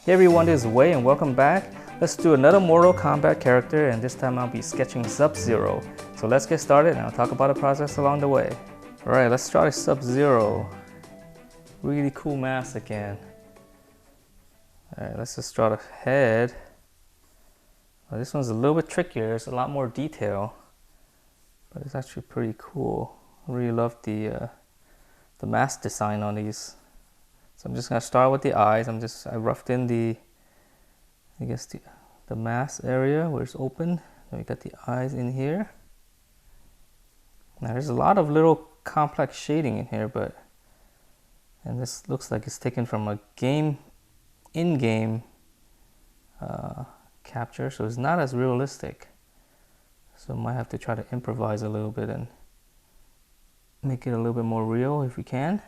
Hey everyone, this is Wei and welcome back. Let's do another Mortal Kombat character, and this time I'll be sketching Sub-Zero. So let's get started and I'll talk about the process along the way. Alright, let's start with Sub-Zero. Really cool mask again. Alright, let's just draw the head. Well, this one's a little bit trickier, there's a lot more detail. But it's actually pretty cool. I really love the mask design on these. So I'm just gonna start with the eyes. I roughed in the mask area where it's open. Then we got the eyes in here. Now there's a lot of little complex shading in here, and this looks like it's taken from a in-game capture, so it's not as realistic. So I might have to try to improvise a little bit and make it a little bit more real if we can.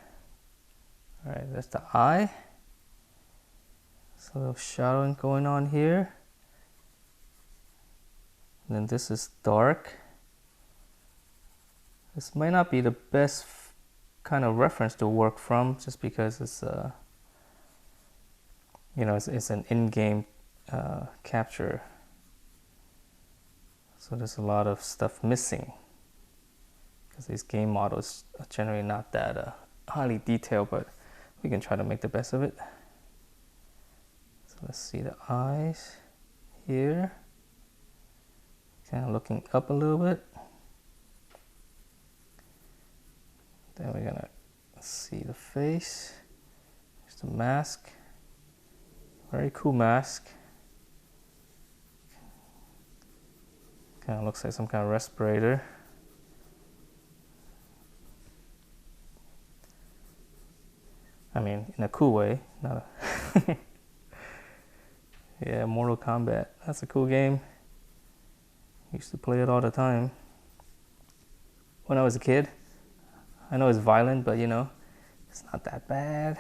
All right, that's the eye. There's a little shadowing going on here. And then this is dark. This might not be the best kind of reference to work from, just because it's it's an in-game capture. So there's a lot of stuff missing because these game models are generally not that highly detailed, but we can try to make the best of it. So let's see the eyes here. Kind of looking up a little bit. Then we're gonna see the face. There's the mask. Very cool mask. Kind of looks like some kind of respirator. I mean, in a cool way, not a yeah, Mortal Kombat. That's a cool game. Used to play it all the time when I was a kid. I know it's violent, but it's not that bad.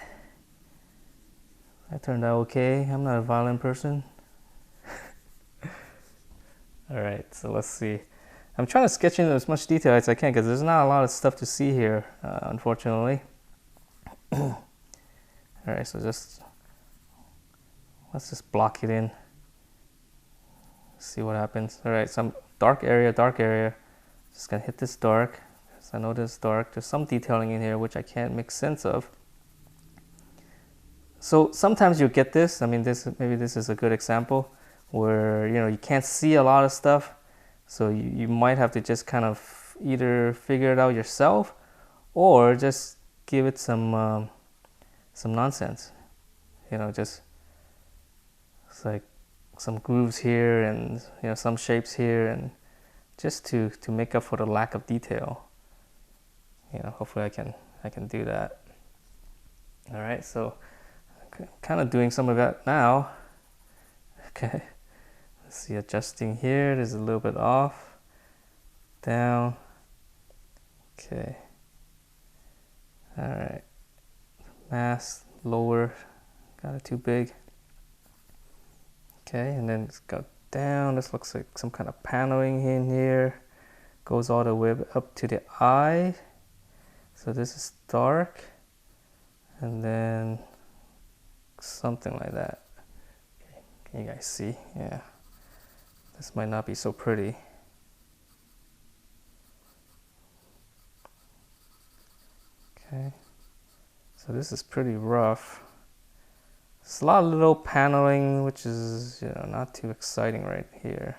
I turned out okay. I'm not a violent person. Alright, so let's see. I'm trying to sketch in as much detail as I can because there's not a lot of stuff to see here, unfortunately. Alright, so let's just block it in. See what happens. Alright, some dark area. Just gonna hit this dark, because I know this dark. There's some detailing in here which I can't make sense of. So sometimes you get this. I mean, maybe this is a good example where you can't see a lot of stuff. So you might have to just kind of either figure it out yourself or just give it some nonsense, just it's like some grooves here and some shapes here, and just to make up for the lack of detail. Hopefully I can do that. All right, so kind of doing some of that now. Okay, let's see, adjusting here. There's a little bit off, down. Okay, all right. Mask lower, got it too big. Okay, and then it's got down. This looks like some kind of paneling in here. Goes all the way up to the eye. So this is dark, and then something like that. Okay, can you guys see? Yeah, this might not be so pretty. Okay. So this is pretty rough. It's a lot of little paneling, which is not too exciting right here.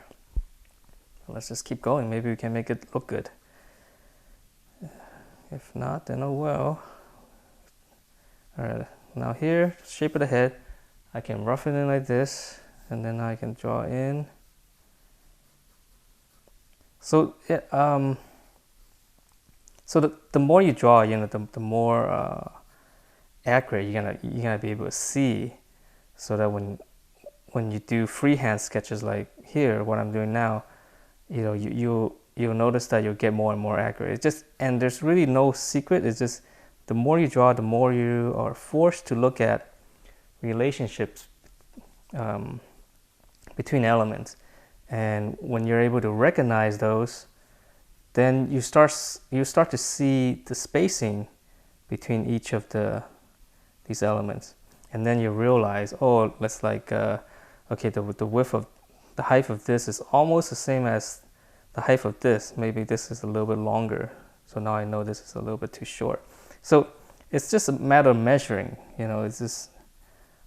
Let's just keep going. Maybe we can make it look good. If not, then oh well. Alright, now here, shape of the head. I can rough it in like this, and then I can draw in. So yeah, so the more you draw, the more accurate you're gonna be able to see, so that when you do freehand sketches like here, what I'm doing now, you'll notice that you'll get more and more accurate. And there's really no secret. It's just the more you draw, the more you are forced to look at relationships between elements, and when you're able to recognize those, then you start to see the spacing between each of these elements. and then you realize, oh, let's like, okay, the width of the height of this is almost the same as the height of this. Maybe this is a little bit longer, so now I know this is a little bit too short. So it's just a matter of measuring. It's just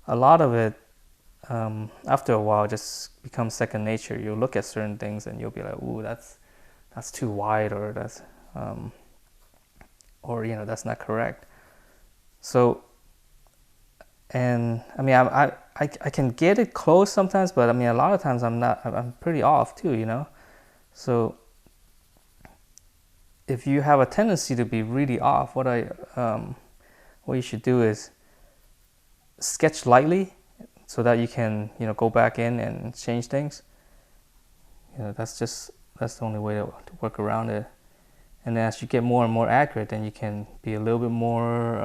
a lot of it. After a while, just becomes second nature. You'll look at certain things and you'll be like, ooh, that's too wide, or that's that's not correct. So, and I mean, I can get it close sometimes, but I mean, a lot of times I'm pretty off too, So if you have a tendency to be really off, what you should do is sketch lightly, so that you can go back in and change things. That's the only way to work around it. And then as you get more and more accurate, then you can be a little bit more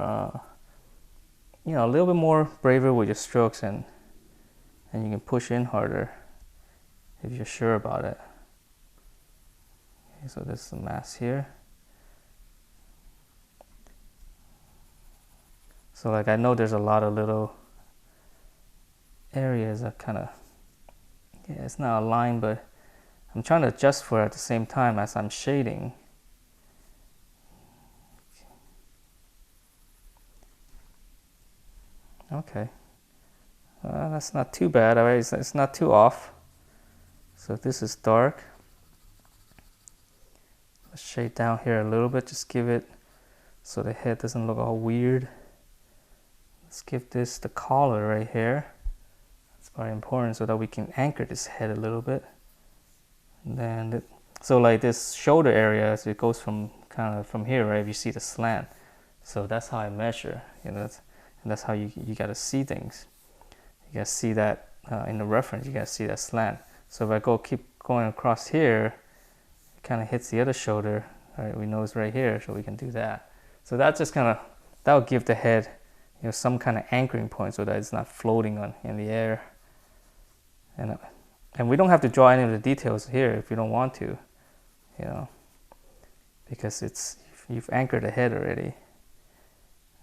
a little bit more braver with your strokes, and you can push in harder if you're sure about it. Okay, so this is the mask here. So like, I know there's a lot of little areas that kind of, it's not a line, but I'm trying to adjust for it at the same time as I'm shading. Okay, that's not too bad. It's not too off. So this is dark. Let's shade down here a little bit, just give it so the head doesn't look all weird. Let's give this the collar right here. It's very important, so that we can anchor this head a little bit. And then so like this shoulder area, so it goes from kind of from here, right? If you see the slant, so that's how I measure. And that's how you gotta see things. You gotta see that in the reference. You gotta see that slant. So if I keep going across here, it kind of hits the other shoulder. All right, we know it's right here, so we can do that. So that just kind of, that will give the head some kind of anchoring point, so that it's not floating in the air. And we don't have to draw any of the details here if you don't want to, because you've anchored the head already.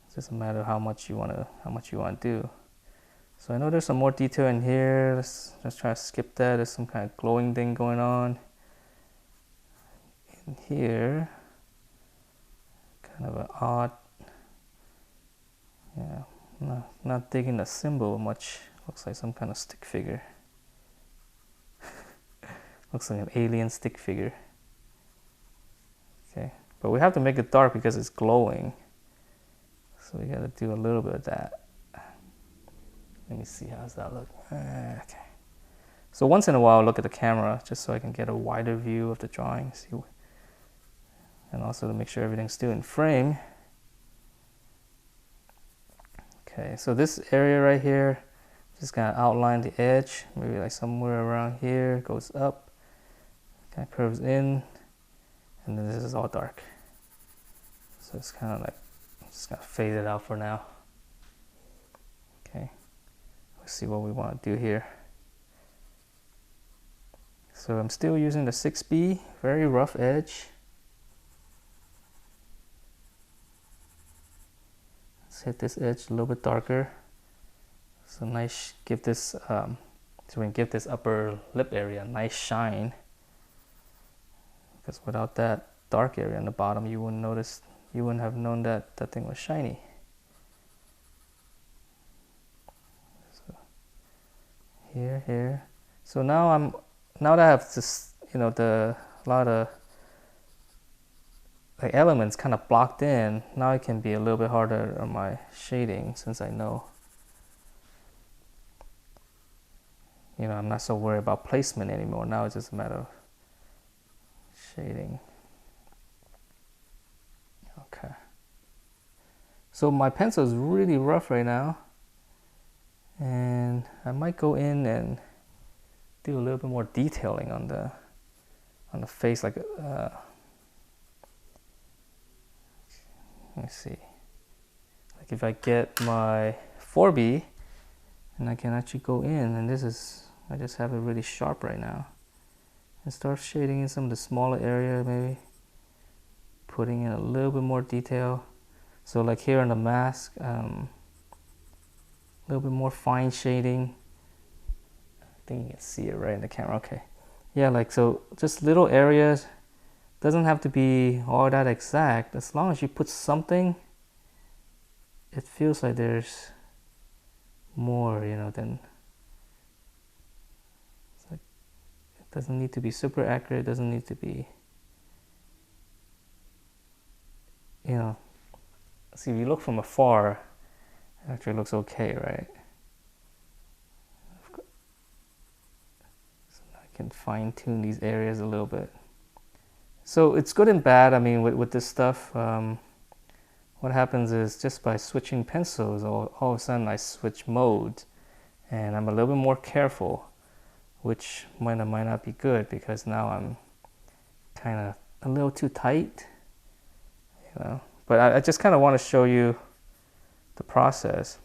It's just a matter of how much you want to do. So I know there's some more detail in here. Let's try to skip that. There's some kind of glowing thing going on in here. Kind of an odd. Yeah, not digging the symbol much. Looks like some kind of stick figure. Looks like an alien stick figure. Okay, but we have to make it dark because it's glowing. So we gotta do a little bit of that. Let me see, how's that look? Okay. So once in a while, I'll look at the camera just so I can get a wider view of the drawing. And also to make sure everything's still in frame. Okay, so this area right here, just gonna outline the edge, maybe like somewhere around here, goes up, kind of curves in, and then this is all dark. So it's kind of like, I'm just gonna fade it out for now. Okay, let's see what we want to do here. So I'm still using the 6B, very rough edge. Let's hit this edge a little bit darker. So nice, give this so we can give this upper lip area a nice shine. Because without that dark area on the bottom, you wouldn't have known that that thing was shiny. So here. So now that I have this, a lot of like elements kind of blocked in, now it can be a little bit harder on my shading, since I know, I'm not so worried about placement anymore. Now it's just a matter of shading. Okay. So my pencil is really rough right now, and I might go in and do a little bit more detailing on the face, like let me see, like if I get my 4B and I can actually go in, and I just have it really sharp right now, and start shading in some of the smaller area, maybe putting in a little bit more detail. So like here on the mask, A little bit more fine shading. I think you can see it right in the camera. Okay. Yeah, like so, just little areas. Doesn't have to be all that exact. As long as you put something, it feels like there's more, you know, than it's like it doesn't need to be super accurate. It doesn't need to be, you know. See, if you look from afar, it actually looks okay, right? So I can fine tune these areas a little bit. So it's good and bad. I mean, with this stuff, what happens is just by switching pencils, all of a sudden I switch modes, and I'm a little bit more careful, which might not be good because now I'm kind of a little too tight, you know. But I just kind of want to show you the process.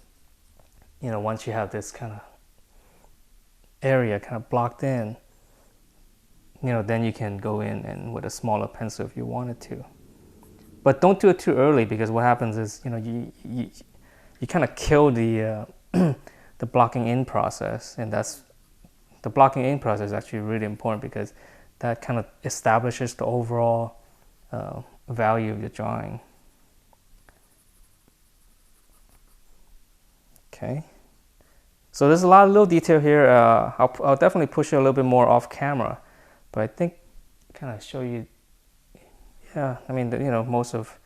You know, once you have this kind of area kind of blocked in, you know, then you can go in and with a smaller pencil if you wanted to. But don't do it too early, because what happens is, you know, you kind of kill the the blocking in process, and that's the blocking in process is actually really important because that kind of establishes the overall value of your drawing. Okay. So there's a lot of little detail here. I'll definitely push it a little bit more off camera, but I think kind of show you. Yeah, I mean, you know, most of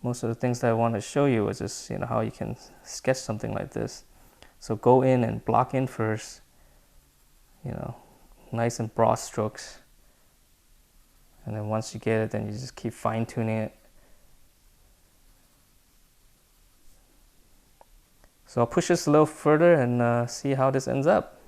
the things that I want to show you is just, you know, how you can sketch something like this. So go in and block in first, you know, nice and broad strokes, and then once you get it, then you just keep fine tuning it. So I'll push this a little further and see how this ends up.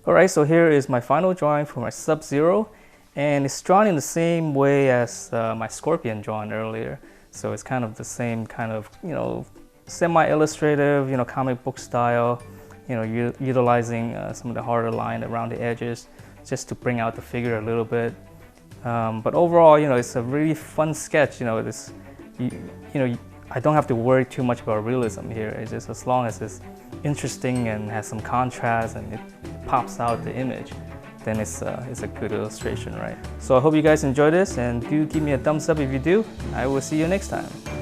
Alright, so here is my final drawing for my Sub-Zero, and it's drawn in the same way as my Scorpion drawn earlier. So it's kind of the same kind of, you know, semi-illustrative, you know, comic book style, you know, utilizing some of the harder line around the edges just to bring out the figure a little bit. But overall, you know, it's a really fun sketch. You know, you know, I don't have to worry too much about realism here. It's just as long as it's interesting and has some contrast and it pops out the image, then it's a good illustration, right? So I hope you guys enjoy this, and do give me a thumbs up if you do. I will see you next time.